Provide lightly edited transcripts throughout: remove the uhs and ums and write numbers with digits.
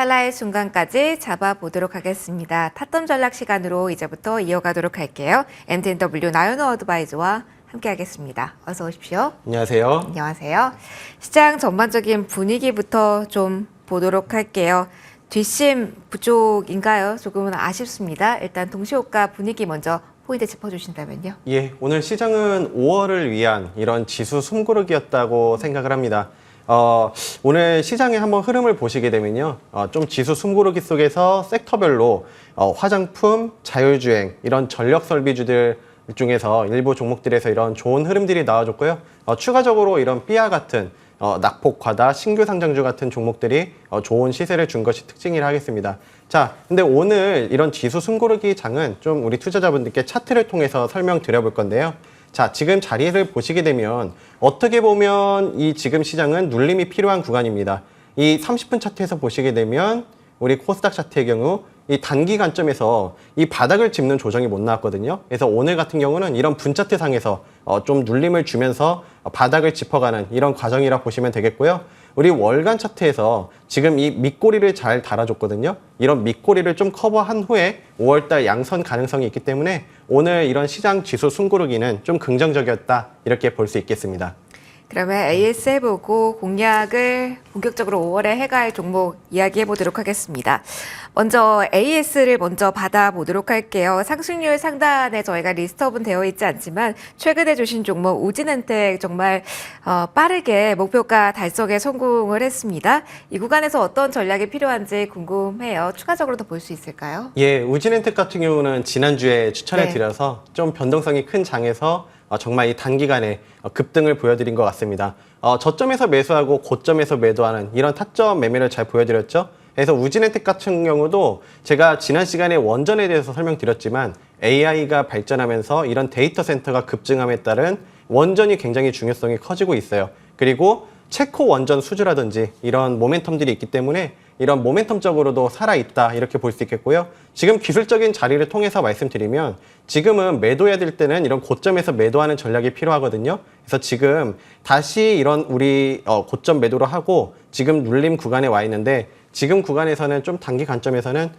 찰나의 순간까지 잡아보도록 하겠습니다. 타점 전략 시간으로 이제부터 이어가도록 할게요. M&W 나연호 어드바이저와 함께하겠습니다. 어서 오십시오. 안녕하세요. 안녕하세요. 시장 전반적인 분위기부터 좀 보도록 할게요. 뒷심 부족인가요? 조금은 아쉽습니다. 일단 동시호가 분위기 먼저 포인트 짚어주신다면요. 예, 오늘 시장은 5월을 위한 이런 지수 숨고르기였다고 생각을 합니다. 오늘 시장의 한번 흐름을 보시게 되면요. 좀 지수 숨고르기 속에서 섹터별로 화장품, 자율주행, 이런 전력 설비주들 중에서 일부 종목들에서 이런 좋은 흐름들이 나와줬고요. 추가적으로 이런 삐아 같은 낙폭 과다 신규 상장주 같은 종목들이 좋은 시세를 준 것이 특징이라 하겠습니다. 자, 근데 오늘 이런 지수 숨고르기 장은 좀 우리 투자자분들께 차트를 통해서 설명드려 볼 건데요. 자, 지금 자리를 보시게 되면 어떻게 보면 이 지금 시장은 눌림이 필요한 구간입니다. 이 30분 차트에서 보시게 되면 우리 코스닥 차트의 경우 이 단기 관점에서 이 바닥을 짚는 조정이 못 나왔거든요. 그래서 오늘 같은 경우는 이런 분차트 상에서 좀 눌림을 주면서 바닥을 짚어가는 이런 과정이라 보시면 되겠고요. 우리 월간 차트에서 지금 이 밑꼬리를 잘 달아줬거든요. 이런 밑꼬리를 좀 커버한 후에 5월달 양선 가능성이 있기 때문에 오늘 이런 시장 지수 숨고르기는 좀 긍정적이었다 이렇게 볼 수 있겠습니다. 그러면 AS 해보고 공략을 본격적으로 5월에 해갈 종목 이야기해 보도록 하겠습니다. 먼저 AS를 먼저 받아보도록 할게요. 상승률 상단에 저희가 리스트업은 되어 있지 않지만 최근에 주신 종목 우진엔텍 정말 빠르게 목표가 달성에 성공을 했습니다. 이 구간에서 어떤 전략이 필요한지 궁금해요. 추가적으로 더 볼 수 있을까요? 예, 우진엔텍 같은 경우는 지난주에 추천해 네. 드려서 좀 변동성이 큰 장에서 정말 이 단기간에 급등을 보여드린 것 같습니다. 저점에서 매수하고 고점에서 매도하는 이런 타점 매매를 잘 보여드렸죠. 그래서 우진엔텍 같은 경우도 제가 지난 시간에 원전에 대해서 설명드렸지만 AI가 발전하면서 이런 데이터 센터가 급증함에 따른 원전이 굉장히 중요성이 커지고 있어요. 그리고 체코 원전 수주라든지 이런 모멘텀들이 있기 때문에 이런 모멘텀적으로도 살아있다 이렇게 볼 수 있겠고요. 지금 기술적인 자리를 통해서 말씀드리면 지금은 매도해야 될 때는 이런 고점에서 매도하는 전략이 필요하거든요. 그래서 지금 다시 이런 우리 고점 매도를 하고 지금 눌림 구간에 와 있는데 지금 구간에서는 좀 단기 관점에서는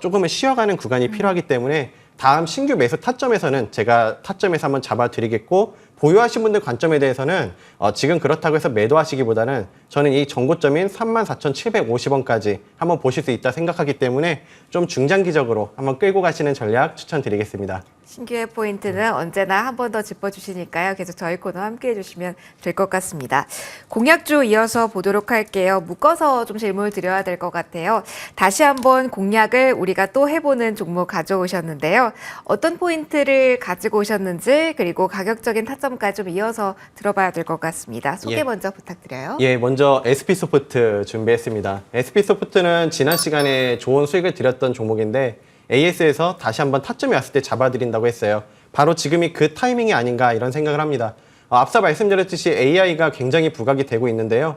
조금은 쉬어가는 구간이 필요하기 때문에 다음 신규 매수 타점에서는 제가 타점에서 한번 잡아드리겠고 보유하신 분들 관점에 대해서는 지금 그렇다고 해서 매도하시기보다는 저는 이 전고점인 34,750원까지 한번 보실 수 있다 생각하기 때문에 좀 중장기적으로 한번 끌고 가시는 전략 추천드리겠습니다. 신규의 포인트는 언제나 한 번 더 짚어주시니까요. 계속 저희 코너 함께해 주시면 될 것 같습니다. 공약주 이어서 보도록 할게요. 묶어서 좀 질문을 드려야 될 것 같아요. 다시 한번 공략을 우리가 또 해보는 종목 가져오셨는데요. 어떤 포인트를 가지고 오셨는지 그리고 가격적인 타점까지 좀 이어서 들어봐야 될 것 같습니다. 소개 먼저 부탁드려요. 예, 먼저 SP소프트 준비했습니다. SP소프트는 지난 시간에 좋은 수익을 드렸던 종목인데 AS에서 다시 한번 타점이 왔을 때 잡아드린다고 했어요. 바로 지금이 그 타이밍이 아닌가 이런 생각을 합니다. 앞서 말씀드렸듯이 AI가 굉장히 부각이 되고 있는데요.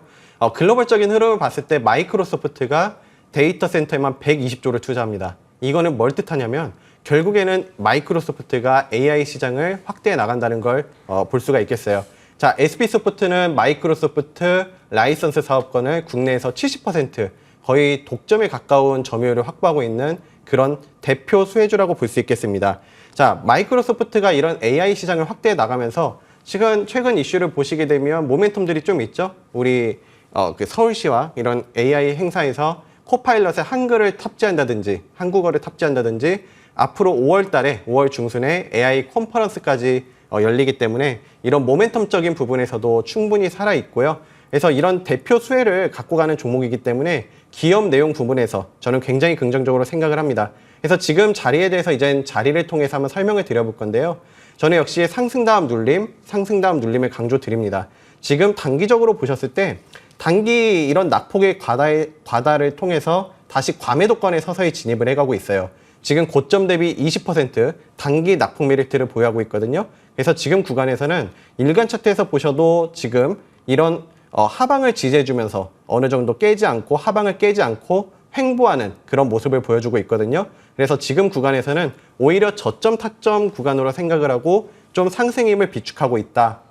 글로벌적인 흐름을 봤을 때 마이크로소프트가 데이터 센터에만 120조를 투자합니다. 이거는 뭘 뜻하냐면 결국에는 마이크로소프트가 AI 시장을 확대해 나간다는 걸 볼 수가 있겠어요. 자, SP소프트는 마이크로소프트 라이선스 사업권을 국내에서 70% 거의 독점에 가까운 점유율을 확보하고 있는 그런 대표 수혜주라고 볼 수 있겠습니다. 자, 마이크로소프트가 이런 AI 시장을 확대해 나가면서 최근 이슈를 보시게 되면 모멘텀들이 좀 있죠. 우리 그 서울시와 이런 AI 행사에서 코파일럿의 한글을 탑재한다든지 한국어를 탑재한다든지 앞으로 5월 달에 5월 중순에 AI 컨퍼런스까지 열리기 때문에 이런 모멘텀적인 부분에서도 충분히 살아있고요. 그래서 이런 대표 수혜를 갖고 가는 종목이기 때문에 기업 내용 부분에서 저는 굉장히 긍정적으로 생각을 합니다. 그래서 지금 자리에 대해서 이제 자리를 통해서 한번 설명을 드려볼 건데요. 저는 역시 상승 다음 눌림을 강조드립니다. 지금 단기적으로 보셨을 때 단기 이런 낙폭의 과다를 통해서 다시 과매도권에 서서히 진입을 해가고 있어요. 지금 고점 대비 20% 단기 낙폭 메리트를 보유하고 있거든요. 그래서 지금 구간에서는 일간 차트에서 보셔도 지금 이런 하방을 지지해주면서 어느 정도 깨지 않고 하방을 깨지 않고 횡보하는 그런 모습을 보여주고 있거든요. 그래서 지금 구간에서는 오히려 저점 타점 구간으로 생각을 하고 좀 상승 힘을 비축하고 있다.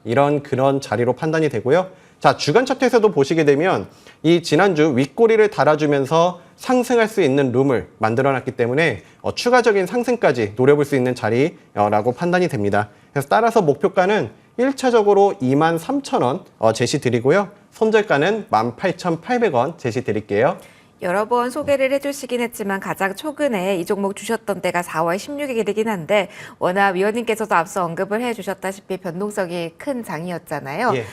그런 자리로 판단이 되고요. 자, 주간 차트에서도 보시게 되면 이 지난주 윗꼬리를 달아주면서 상승할 수 있는 룸을 만들어놨기 때문에 추가적인 상승까지 노려볼 수 있는 자리라고 판단이 됩니다. 그래서 따라서 목표가는 1차적으로 23,000원 제시 드리고요. 손절가는 18,800원 제시 드릴게요. 여러 번 소개를 해주시긴 했지만 가장 최근에 이 종목 주셨던 때가 4월 16일이긴 한데 워낙 위원님께서도 앞서 언급을 해주셨다시피 변동성이 큰 장이었잖아요. 예.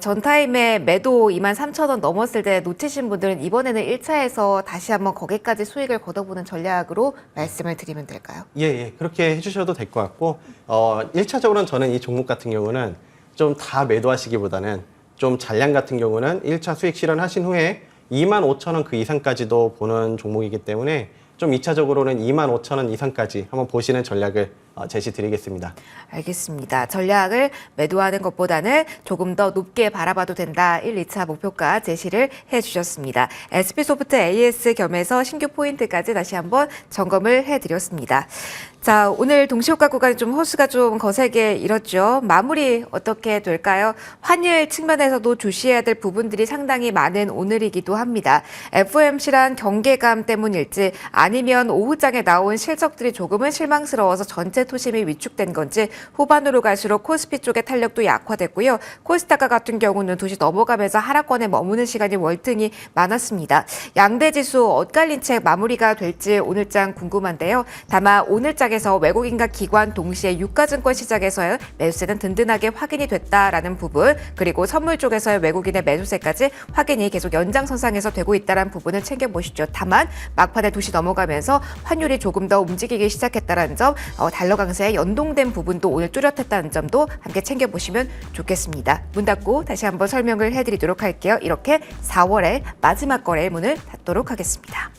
전 타임에 매도 23,000원 넘었을 때 놓치신 분들은 이번에는 1차에서 다시 한번 거기까지 수익을 걷어보는 전략으로 말씀을 드리면 될까요? 예. 그렇게 해주셔도 될 것 같고 1차적으로는 저는 이 종목 같은 경우는 좀 다 매도하시기보다는 좀 잔량 같은 경우는 1차 수익 실현하신 후에 25,000원 그 이상까지도 보는 종목이기 때문에 좀 2차적으로는 25,000원 이상까지 한번 보시는 전략을 제시 드리겠습니다. 알겠습니다. 전략을 매도하는 것보다는 조금 더 높게 바라봐도 된다. 1, 2차 목표가 제시를 해주셨습니다. SP소프트 AS 겸해서 신규 포인트까지 다시 한번 점검을 해드렸습니다. 자, 오늘 동시효과 구간이 좀 호수가 좀 거세게 일었죠. 마무리 어떻게 될까요? 환율 측면에서도 주시해야 될 부분들이 상당히 많은 오늘이기도 합니다. FOMC란 경계감 때문일지 아니면 오후장에 나온 실적들이 조금은 실망스러워서 전체 토심이 위축된 건지 후반으로 갈수록 코스피 쪽의 탄력도 약화됐고요. 코스닥과 같은 경우는 2시 넘어가면서 하락권에 머무는 시간이 월등히 많았습니다. 양대 지수 엇갈린 채 마무리가 될지 오늘장 궁금한데요. 다만 오늘장에서 외국인과 기관 동시에 유가증권 시장에서의 매수세는 든든하게 확인이 됐다라는 부분, 그리고 선물 쪽에서의 외국인의 매수세까지 확인이 계속 연장선상에서 되고 있다는 부분을 챙겨보시죠. 다만 막판에 2시 넘어가면서 환율이 조금 더 움직이기 시작했다는 점, 달러 강세에 연동된 부분도 오늘 뚜렷했다는 점도 함께 챙겨보시면 좋겠습니다. 문 닫고 다시 한번 설명을 해드리도록 할게요. 이렇게 4월의 마지막 거래일 문을 닫도록 하겠습니다.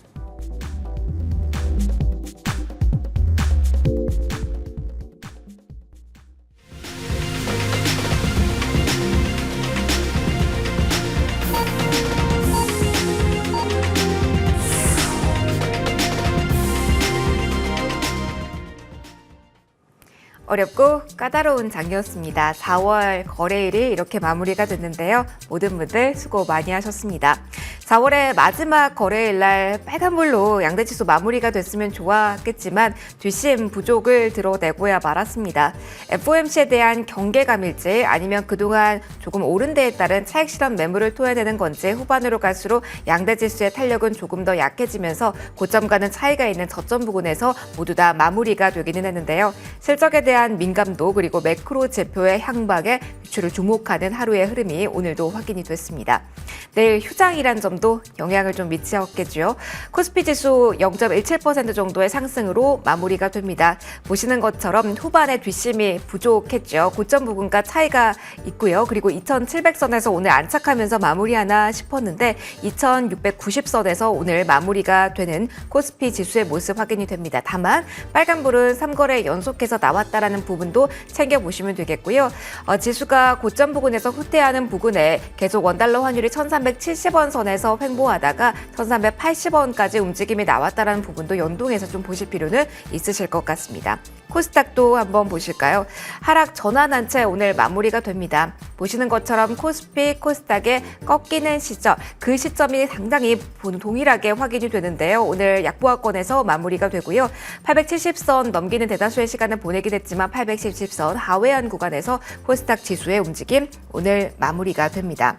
어렵고 까다로운 장이었습니다. 4월 거래일이 이렇게 마무리가 됐는데요. 모든 분들 수고 많이 하셨습니다. 4월의 마지막 거래일 날 빨간불로 양대지수 마무리가 됐으면 좋았겠지만 뒷심 부족을 드러내고야 말았습니다. FOMC에 대한 경계감일지 아니면 그동안 조금 오른 데에 따른 차익 실현 매물을 토해내는 건지 후반으로 갈수록 양대지수의 탄력은 조금 더 약해지면서 고점과는 차이가 있는 저점 부근에서 모두 다 마무리가 되기는 했는데요. 실적에 대한 민감도 그리고 매크로 지표의 향방에 주를 주목하는 하루의 흐름이 오늘도 확인이 됐습니다. 내일 휴장이란 점도 영향을 좀 미치었겠죠. 코스피 지수 0.17% 정도의 상승으로 마무리가 됩니다. 보시는 것처럼 후반에 뒷심이 부족했죠. 고점 부분과 차이가 있고요. 그리고 2,700선에서 오늘 안착하면서 마무리하나 싶었는데 2,690선에서 오늘 마무리가 되는 코스피 지수의 모습 확인이 됩니다. 다만 빨간불은 3거래 연속해서 나왔다라는 부분도 챙겨보시면 되겠고요. 지수가 고점 부근에서 후퇴하는 부근에 계속 원달러 환율이 1,370원 선에서 횡보하다가 1,380원까지 움직임이 나왔다는 부분도 연동해서 좀 보실 필요는 있으실 것 같습니다. 코스닥도 한번 보실까요? 하락 전환한 채 오늘 마무리가 됩니다. 보시는 것처럼 코스피, 코스닥의 꺾이는 시점, 그 시점이 상당히 동일하게 확인이 되는데요. 오늘 약보합권에서 마무리가 되고요. 870선 넘기는 대다수의 시간을 보내긴 했지만 870선 하회한 구간에서 코스닥 지수의 움직임 오늘 마무리가 됩니다.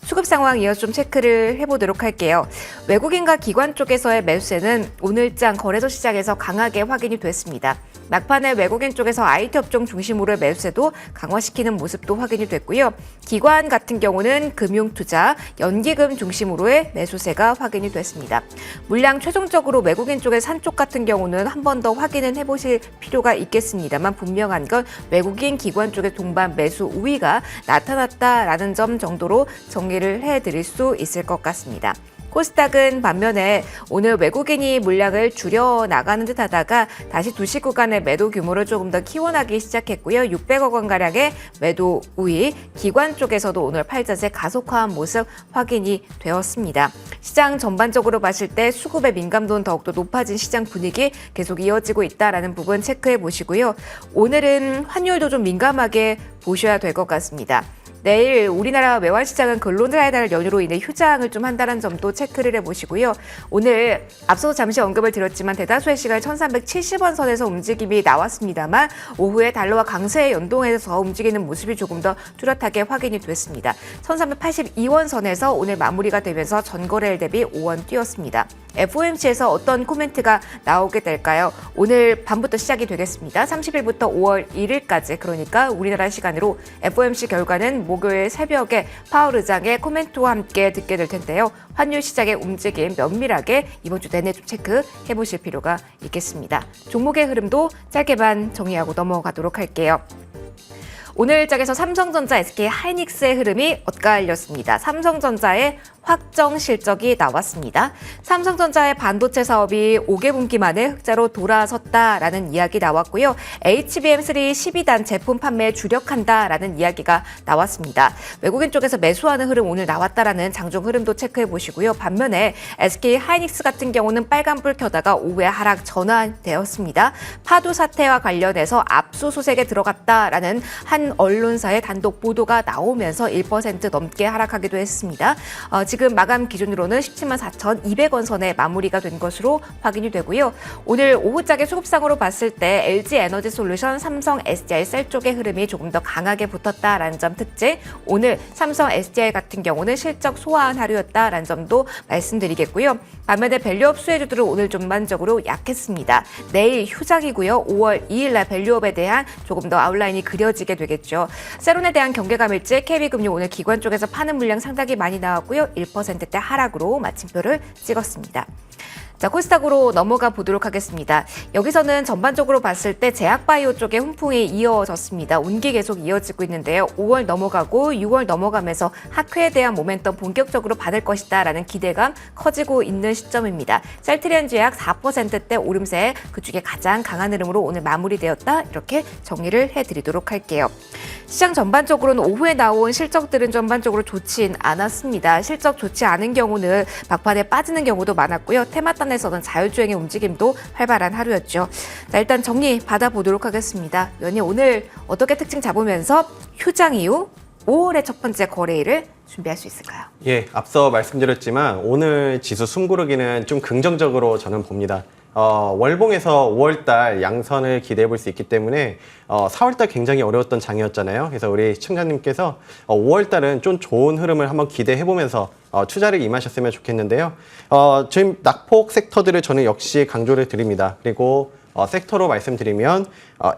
수급 상황 이어서 좀 체크를 해보도록 할게요. 외국인과 기관 쪽에서의 매수세는 오늘장 거래소 시장에서 강하게 확인이 됐습니다. 막판에 외국인 쪽에서 IT 업종 중심으로의 매수세도 강화시키는 모습도 확인이 됐고요. 기관 같은 경우는 금융투자, 연기금 중심으로의 매수세가 확인이 됐습니다. 물량 최종적으로 외국인 쪽의 산 쪽 같은 경우는 한 번 더 확인은 해보실 필요가 있겠습니다만 분명한 건 외국인 기관 쪽의 동반 매수 우위가 나타났다라는 점 정도로 정리를 해드릴 수 있을 것 같습니다. 코스닥은 반면에 오늘 외국인이 물량을 줄여 나가는 듯 하다가 다시 2시 구간의 매도 규모를 조금 더 키워나기 시작했고요. 600억 원가량의 매도 우위, 기관 쪽에서도 오늘 팔자세 가속화한 모습 확인이 되었습니다. 시장 전반적으로 봤을 때 수급의 민감도는 더욱더 높아진 시장 분위기 계속 이어지고 있다는 부분 체크해 보시고요. 오늘은 환율도 좀 민감하게 보셔야 될 것 같습니다. 내일 우리나라 외환시장은 근로자의 날 연휴로 인해 휴장을 좀 한다는 점도 체크를 해보시고요. 오늘 앞서도 잠시 언급을 드렸지만 대다수의 시간에 1370원 선에서 움직임이 나왔습니다만 오후에 달러와 강세에 연동해서 움직이는 모습이 조금 더 뚜렷하게 확인이 됐습니다. 1382원 선에서 오늘 마무리가 되면서 전거래일 대비 5원 뛰었습니다. FOMC에서 어떤 코멘트가 나오게 될까요? 오늘 밤부터 시작이 되겠습니다. 30일부터 5월 1일까지, 그러니까 우리나라 시간으로 FOMC 결과는 목요일 새벽에 파월 의장의 코멘트와 함께 듣게 될 텐데요. 환율 시장의 움직임 면밀하게 이번 주 내내 좀 체크해 보실 필요가 있겠습니다. 종목의 흐름도 짧게만 정리하고 넘어가도록 할게요. 오늘 장에서 삼성전자, SK하이닉스의 흐름이 엇갈렸습니다. 삼성전자의 확정 실적이 나왔습니다. 삼성전자의 반도체 사업이 5개 분기 만에 흑자로 돌아섰다라는 이야기 나왔고요. HBM3 12단 제품 판매에 주력한다라는 이야기가 나왔습니다. 외국인 쪽에서 매수하는 흐름 오늘 나왔다라는 장중 흐름도 체크해 보시고요. 반면에 SK하이닉스 같은 경우는 빨간불 켜다가 오후에 하락 전환되었습니다. 파도 사태와 관련해서 압수수색에 들어갔다라는 한 언론사의 단독 보도가 나오면서 1% 넘게 하락하기도 했습니다. 지금 마감 기준으로는 17만 4,200원 선에 마무리가 된 것으로 확인이 되고요. 오늘 오후장의 수급상으로 봤을 때 LG에너지솔루션, 삼성 SDI 셀 쪽의 흐름이 조금 더 강하게 붙었다라는 점 특징, 오늘 삼성 SDI 같은 경우는 실적 소화한 하루였다라는 점도 말씀드리겠고요. 반면에 밸류업 수혜주들은 오늘 전반적으로 약했습니다. 내일 휴장이고요. 5월 2일 날 밸류업에 대한 조금 더 아웃라인이 그려지게 되겠죠. 세론에 대한 경계감일지 KB금융 오늘 기관 쪽에서 파는 물량 상당히 많이 나왔고요. 1%대 하락으로 마침표를 찍었습니다. 자, 코스닥으로 넘어가 보도록 하겠습니다. 여기서는 전반적으로 봤을 때 제약바이오 쪽에 훈풍이 이어졌습니다. 운기 계속 이어지고 있는데요. 5월 넘어가고 6월 넘어가면서 학회에 대한 모멘텀 본격적으로 받을 것이다라는 기대감 커지고 있는 시점입니다. 셀트리온 제약 4%대 오름세 그중에 가장 강한 흐름으로 오늘 마무리되었다. 이렇게 정리를 해드리도록 할게요. 시장 전반적으로는 오후에 나온 실적들은 전반적으로 좋진 않았습니다. 실적 좋지 않은 경우는 막판에 빠지는 경우도 많았고요. 테마단에서는 자율주행의 움직임도 활발한 하루였죠. 자, 일단 정리 받아보도록 하겠습니다. 연이 오늘 어떻게 특징 잡으면서 휴장 이후 5월의 첫 번째 거래일을 준비할 수 있을까요? 예, 앞서 말씀드렸지만 오늘 지수 숨고르기는 좀 긍정적으로 저는 봅니다. 월봉에서 5월달 양선을 기대해 볼 수 있기 때문에 4월달 굉장히 어려웠던 장이었잖아요. 그래서 우리 시청자님께서 5월달은 좀 좋은 흐름을 한번 기대해 보면서 투자를 임하셨으면 좋겠는데요. 지금 낙폭 섹터들을 저는 역시 강조를 드립니다. 그리고 섹터로 말씀드리면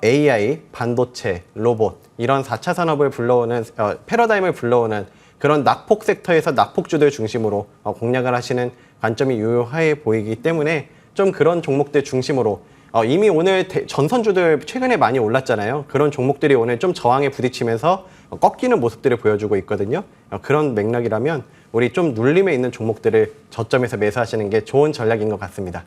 AI, 반도체, 로봇 이런 4차 산업을 불러오는 패러다임을 불러오는 그런 낙폭 섹터에서 낙폭주들 중심으로 공략을 하시는 관점이 유효해 보이기 때문에 좀 그런 종목들 중심으로 이미 오늘 전선주들 최근에 많이 올랐잖아요. 그런 종목들이 오늘 좀 저항에 부딪히면서 꺾이는 모습들을 보여주고 있거든요. 그런 맥락이라면 우리 좀 눌림에 있는 종목들을 저점에서 매수하시는 게 좋은 전략인 것 같습니다.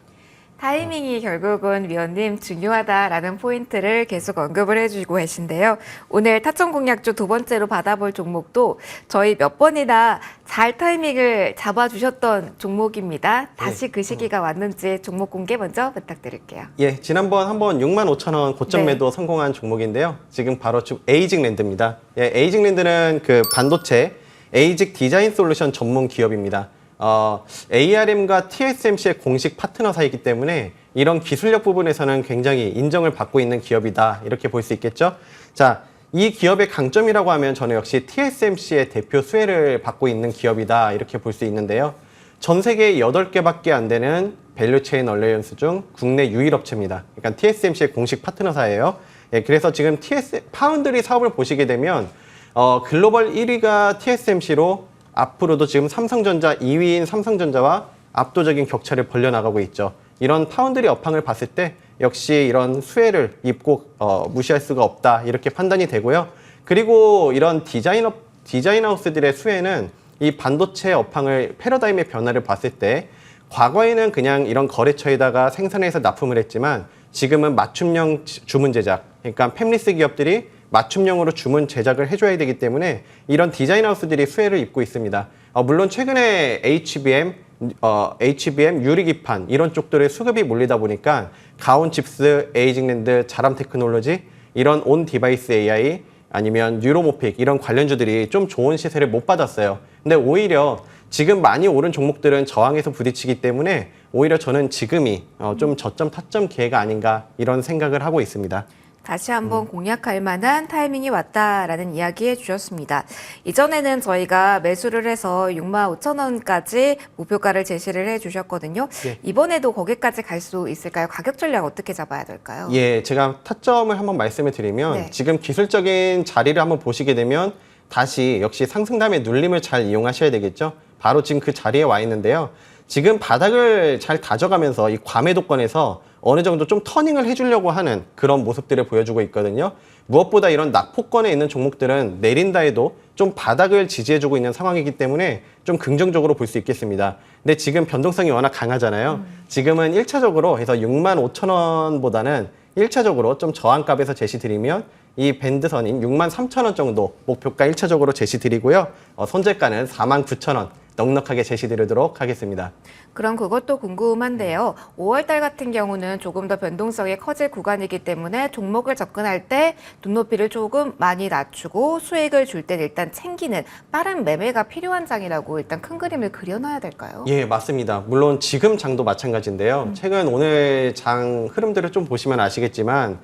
타이밍이 결국은 위원님 중요하다라는 포인트를 계속 언급을 해주고 계신데요. 오늘 타점 공략주 두 번째로 받아볼 종목도 저희 몇 번이나 잘 타이밍을 잡아주셨던 종목입니다. 다시 그 시기가 왔는지 종목 공개 먼저 부탁드릴게요. 예, 지난번 한번 65,000원 고점 네. 매도 성공한 종목인데요. 지금 바로 에이직랜드입니다. 예, 에이직랜드는 그 반도체 에이직 디자인 솔루션 전문 기업입니다. ARM과 TSMC의 공식 파트너사이기 때문에 이런 기술력 부분에서는 굉장히 인정을 받고 있는 기업이다. 이렇게 볼 수 있겠죠. 자, 이 기업의 강점이라고 하면 저는 역시 TSMC의 대표 수혜를 받고 있는 기업이다. 이렇게 볼 수 있는데요. 전 세계 8개밖에 안 되는 밸류체인 얼레이언스 중 국내 유일 업체입니다. 그러니까 TSMC의 공식 파트너사예요. 예, 그래서 지금 파운드리 사업을 보시게 되면 글로벌 1위가 TSMC로 앞으로도 지금 삼성전자 2위인 삼성전자와 압도적인 격차를 벌려나가고 있죠. 이런 파운드리 업황을 봤을 때 역시 이런 수혜를 입고 무시할 수가 없다 이렇게 판단이 되고요. 그리고 이런 디자인하우스들의 수혜는 이 반도체 업황을 패러다임의 변화를 봤을 때 과거에는 그냥 이런 거래처에다가 생산해서 납품을 했지만 지금은 맞춤형 주문 제작, 그러니까 팹리스 기업들이 맞춤형으로 주문 제작을 해줘야 되기 때문에 이런 디자인하우스들이 수혜를 입고 있습니다. 물론 최근에 HBM, 유리기판 이런 쪽들의 수급이 몰리다 보니까 가온칩스, 에이직랜드, 자람테크놀로지 이런 온 디바이스 AI, 아니면 뉴로모픽 이런 관련주들이 좀 좋은 시세를 못 받았어요. 근데 오히려 지금 많이 오른 종목들은 저항에서 부딪히기 때문에 오히려 저는 지금이 좀 저점 타점 기회가 아닌가 이런 생각을 하고 있습니다. 다시 한번 공략할 만한 타이밍이 왔다라는 이야기 해주셨습니다. 이전에는 저희가 매수를 해서 65,000원까지 목표가를 제시를 해주셨거든요. 예. 이번에도 거기까지 갈 수 있을까요? 가격 전략 어떻게 잡아야 될까요? 예, 제가 타점을 한번 말씀을 드리면 네. 지금 기술적인 자리를 한번 보시게 되면 다시 역시 상승담의 눌림을 잘 이용하셔야 되겠죠. 바로 지금 그 자리에 와 있는데요. 지금 바닥을 잘 다져가면서 이 과매도권에서 어느 정도 좀 터닝을 해주려고 하는 그런 모습들을 보여주고 있거든요. 무엇보다 이런 낙폭권에 있는 종목들은 내린다 해도 좀 바닥을 지지해주고 있는 상황이기 때문에 좀 긍정적으로 볼 수 있겠습니다. 근데 지금 변동성이 워낙 강하잖아요. 지금은 1차적으로 해서 65,000원보다는 1차적으로 좀 저항값에서 제시드리면 이 밴드선인 63,000원 정도 목표가 1차적으로 제시드리고요. 손절가는 49,000원 넉넉하게 제시드리도록 하겠습니다. 그럼 그것도 궁금한데요. 5월달 같은 경우는 조금 더 변동성이 커질 구간이기 때문에 종목을 접근할 때 눈높이를 조금 많이 낮추고 수익을 줄 땐 일단 챙기는 빠른 매매가 필요한 장이라고 일단 큰 그림을 그려놔야 될까요? 예, 맞습니다. 물론 지금 장도 마찬가지인데요. 최근 오늘 장 흐름들을 좀 보시면 아시겠지만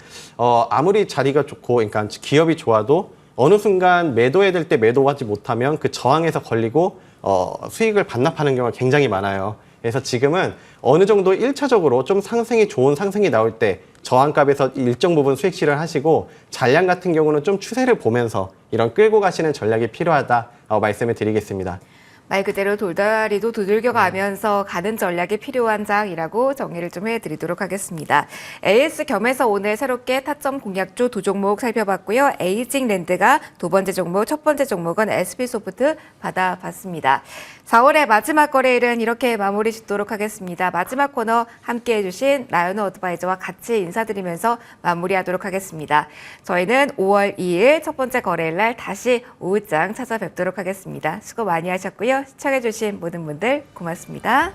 아무리 자리가 좋고 그러니까 기업이 좋아도 어느 순간 매도해야 될 때 매도하지 못하면 그 저항에서 걸리고 수익을 반납하는 경우가 굉장히 많아요. 그래서 지금은 어느 정도 1차적으로 좀 상승이 좋은 상승이 나올 때 저항값에서 일정 부분 수익 실현을 하시고 잔량 같은 경우는 좀 추세를 보면서 이런 끌고 가시는 전략이 필요하다 말씀을 드리겠습니다. 말 그대로 돌다리도 두들겨 가면서 가는 전략이 필요한 장이라고 정리를 좀 해드리도록 하겠습니다. AS 겸해서 오늘 새롭게 타점 공략주 두 종목 살펴봤고요. 에이징랜드가 두 번째 종목, 첫 번째 종목은 SP소프트 받아봤습니다. 4월의 마지막 거래일은 이렇게 마무리 짓도록 하겠습니다. 마지막 코너 함께해 주신 라이언 어드바이저와 같이 인사드리면서 마무리하도록 하겠습니다. 저희는 5월 2일 첫 번째 거래일 날 다시 오후장 찾아뵙도록 하겠습니다. 수고 많이 하셨고요. 시청해 주신 모든 분들 고맙습니다.